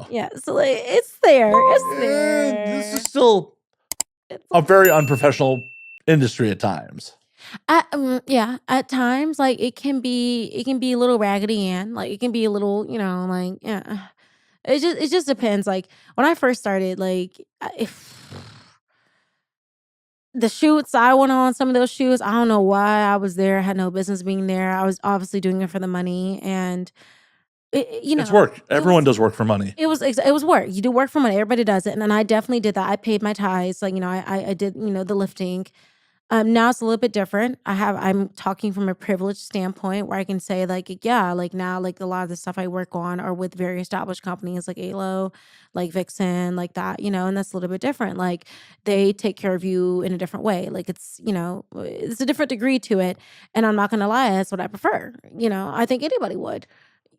Yeah, so like it's there. It's This there. is still It's a very unprofessional industry at times. yeah, at times like it can be a little Raggedy Ann, like it can be a little, like yeah. It just depends. Like when I first started, like if the shoots I went on, some of those shoots, I don't know why I was there. I had no business being there. I was obviously doing it for the money, and It's work. it Everyone was does work for money. it was work. You do work for money. Everybody does it, and then I definitely did that. I paid my tithes. Like I did the lifting. Now it's a little bit different. I'm talking from a privileged standpoint where I can say like, yeah, like now, like a lot of the stuff I work on are with very established companies like ALO, like Vixen, like that, and that's a little bit different. Like they take care of you in a different way. Like it's a different degree to it. And I'm not going to lie, that's what I prefer. I think anybody would.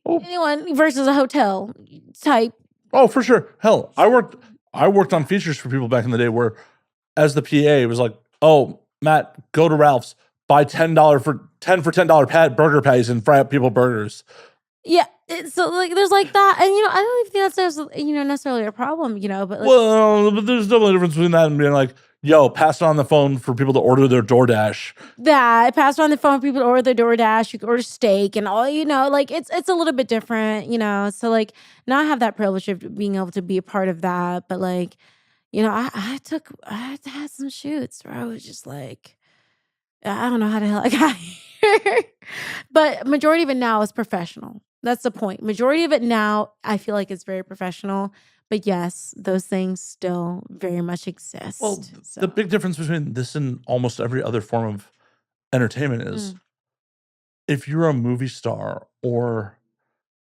Oh. Anyone versus a hotel type. Oh, for sure. Hell, I worked on features for people back in the day where, as the PA, it was like, oh, Matt, go to Ralph's, buy $10 for $10 burger patties and fry up people burgers. Yeah, so like there's like that, and I don't even think that's necessarily a problem, but like, But there's definitely a difference between that and being like, yo, pass it on the phone for people to order their DoorDash. that I passed around the phone for people to order their DoorDash, you can order steak and all, like it's a little bit different, so like now I have that privilege of being able to be a part of that, but like I had some shoots where I was just like, I don't know how the hell I got here. But majority of it now is professional. That's the point. Majority of it now, I feel like it's very professional. But yes, those things still very much exist. Well, So, the big difference between this and almost every other form of entertainment is if you're a movie star or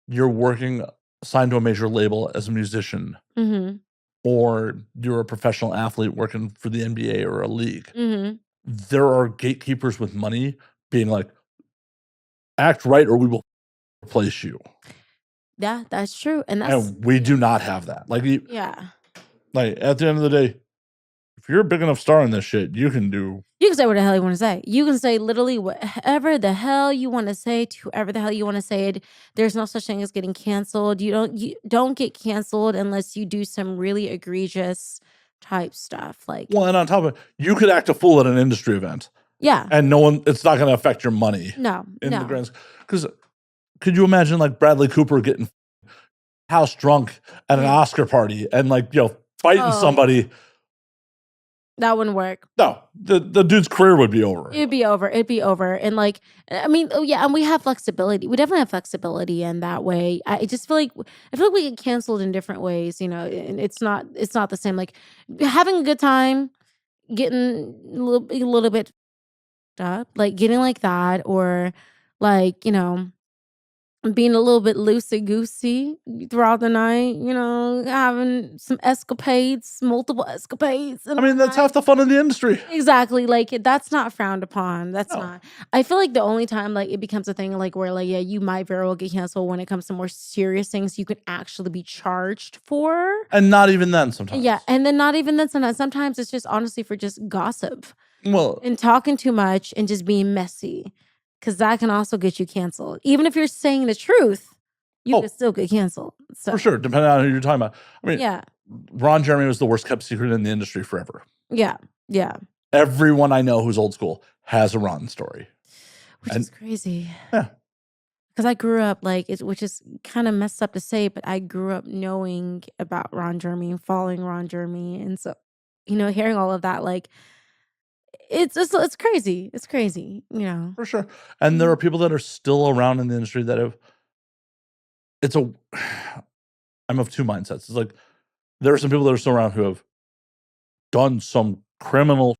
you're working signed to a major label as a musician, or you're a professional athlete working for the NBA or a league, there are gatekeepers with money being like, act right or we will replace you. yeah, that's true. And we do not have that. Like, yeah. Like at the end of the day, if you're a big enough star in this shit, you can say what the hell you want to say. You can say literally whatever the hell you want to say to whoever the hell you want to say it. There's no such thing as getting canceled. You don't get canceled unless you do some really egregious type stuff. Like, well, and on top of it, you could act a fool at an industry event. Yeah. And it's not going to affect your money. No. The grand, because could you imagine like Bradley Cooper getting house drunk at an Oscar party and like, fighting somebody? That wouldn't work. No, the dude's career would be over. It'd be over. And like, I mean, and we have flexibility. We definitely have flexibility in that way. I feel like we get canceled in different ways, and it's not the same. Like having a good time, getting a little bit up, like getting like that, or like, being a little bit loosey-goosey throughout the night, having some multiple escapades. I mean, that's half the fun of the industry. Exactly. Like, that's not frowned upon. That's not. I feel like the only time, like, it becomes a thing, like, where, like, yeah, you might very well get canceled when it comes to more serious things you could actually be charged for. And not even then sometimes. Yeah, and then not even then sometimes. Sometimes it's just honestly for just gossip. Well. And talking too much and just being messy. Because that can also get you canceled. Even if you're saying the truth, you can still get canceled. So. For sure, depending on who you're talking about. I mean, yeah. Ron Jeremy was the worst kept secret in the industry forever. Yeah. Everyone I know who's old school has a Ron story. Which is crazy. Yeah. Because I grew up, which is kind of messed up to say, but I grew up knowing about Ron Jeremy and following Ron Jeremy. And so, hearing all of that, like, it's crazy. It's crazy, For sure. And there are people that are still around in the industry that have. I'm of two mindsets. It's like there are some people that are still around who have done some criminal,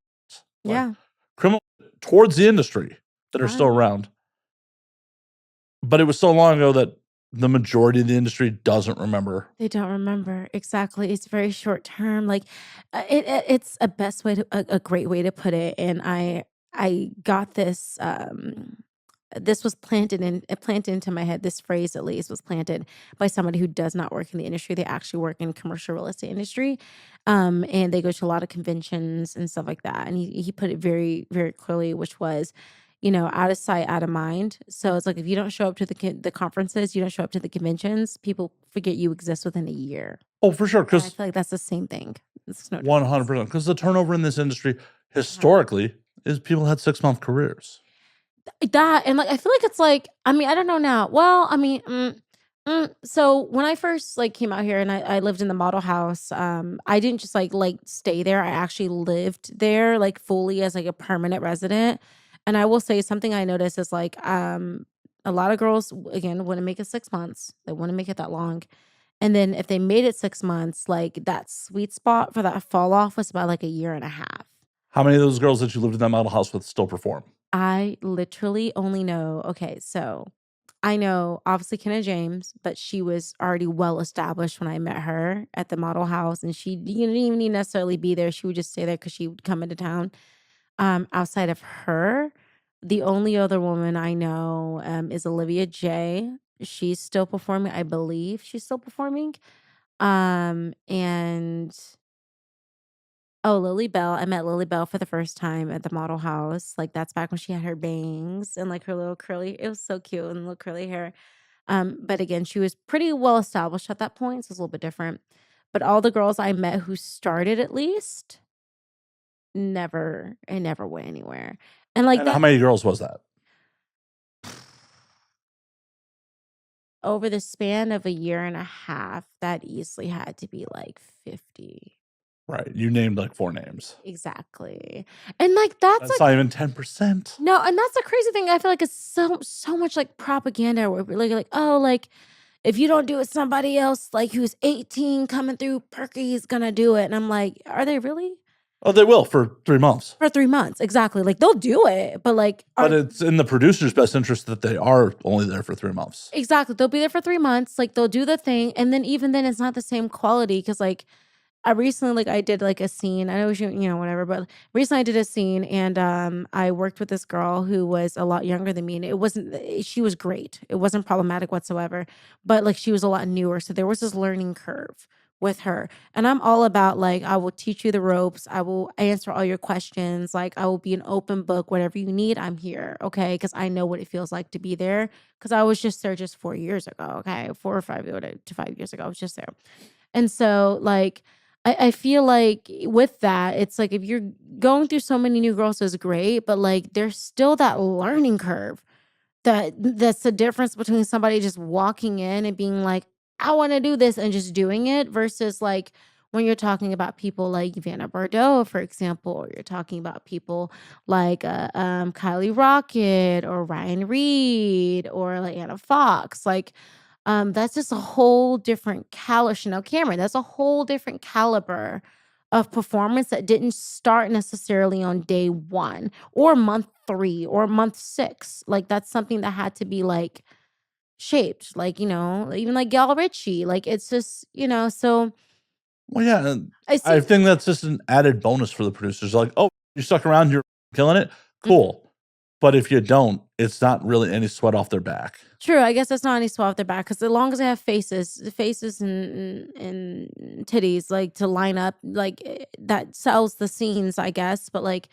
criminal towards the industry that are still around. But it was so long ago that the majority of the industry doesn't remember. They don't remember. Exactly. It's very short term. Like it's a great way to put it. And I got this, this was planted into my head. This phrase, at least, was planted by somebody who does not work in the industry. They actually work in commercial real estate industry. And they go to a lot of conventions and stuff like that. And he put it very, very clearly, which was, out of sight, out of mind. So it's like if you don't show up to the conferences, you don't show up to the conventions, people forget you exist within a year. Oh, for sure, And I because feel like that's the same thing. It's no difference. 100%, because the turnover in this industry Uh-huh. historically is people had 6-month careers. That and, like, I feel like it's, like I mean, I don't know now. Well, I mean, so when I first, like, came out here and I lived in the model house, I didn't just, stay there. I actually lived there, like, fully as, like, a permanent resident, and I will say something I noticed is, a lot of girls, again, wouldn't make it 6 months. They wouldn't make it that long, and then if they made it 6 months, like, that sweet spot for that fall off was about, like, a year and a half. How many of those girls that you lived in that model house with still perform? I literally only know okay, so I know obviously Kenna James, but she was already well established when I met her at the model house, and she you didn't even need necessarily be there. She would just stay there because she would come into town. Outside of her, the only other woman I know is Olivia J. She's still performing. I believe she's still performing. And Oh, Lily Bell. I met Lily Bell for the first time at the model house. Like, that's back when she had her bangs and, like, her little curly it was so cute and little curly hair. But again, she was pretty well established at that point, so it's a little bit different. But all the girls I met who started at least, never went anywhere. And, like, And how that many girls was that? over the span of a year and a half, that easily had to be, like, 50. Right, you named, like, 4 names. Exactly. And, like, that's, That's like not even 10%. no, and that's the crazy thing. I feel like it's so much like propaganda where we're like, oh, like if you don't do it, somebody else like who's 18 coming through Perky is gonna do it. And I'm like, are they really? Oh, they will for 3 months. For 3 months, exactly. Like they'll do it, but like But are it's in the producer's best interest that they are only there for 3 months. exactly they'll be there for 3 months, like they'll do the thing, and then even then it's not the same quality because like I recently, like, I did, like, a scene. I know whatever, but recently I did a scene and, I worked with this girl who was a lot younger than me, and it wasn't she was great. It wasn't problematic whatsoever, but, like, she was a lot newer, so there was this learning curve with her, and I'm all about, like, I will teach you the ropes. I will answer all your questions. Like, I will be an open book. Whatever you need, I'm here, okay? Because I know what it feels like to be there. Because I was just there just 4 years ago, okay? 4 or 5 to 5 years ago, I was just there. And so, like, I feel like with that, it's like if you're going through so many new girls is great, but like there's still that learning curve that's the difference between somebody just walking in and being like, I want to do this and just doing it versus like when you're talking about people like Vanna Bordeaux, for example, or you're talking about people like Kylie Rocket or Ryan Reed or like Anna Fox, like that's just a whole different Chanel Cameron. That's a whole different caliber of performance that didn't start necessarily on day 1 or month 3 or month 6. Like, that's something that had to be, like, shaped, like, even like Gal Ritchie. Like, it's just, so Well, yeah, and I I see. think that's just an added bonus for the producers, like, "Oh, you stuck around, you're killing it? Mhm. Cool." But if you don't, it's not really any sweat off their back. True, I guess that's not any swab off their back because as long as they have faces and titties, like, to line up, like, that sells the scenes, I guess, but, like,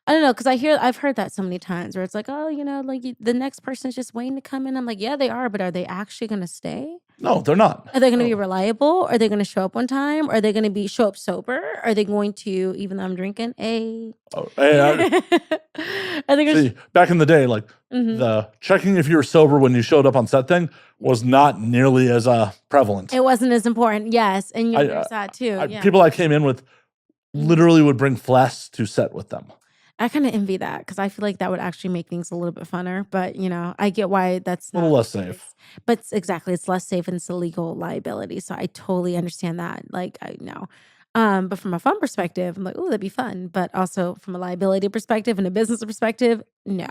I don't know, because I've heard that so many times where it's like, "Oh, like, you the next person's just waiting to come in." I'm like, "Yeah, they are, but are they actually gonna stay? No, they're not. Are they gonna be No. reliable? Are they gonna show up on time? Are they gonna be show up sober? Are they going to even though I'm drinking, a Oh, hey, Are they gonna sh see, back in the day, like, Mhm. the checking if you were sober when you showed up on set thing was not nearly as, prevalent. It wasn't as important, yes, and, I, there's that too, yeah. people I came in with Mhm. literally would bring flasks to set with them. I kinda envy that because I feel like that would actually make things a little bit funner, but, I get why that's A little not less the case. safe. But exactly, it's less safe and it's a legal liability, so I totally understand that, like, I know. But from a fun perspective, I'm like, "Ooh, that'd be fun," but also from a liability perspective and a business perspective, no.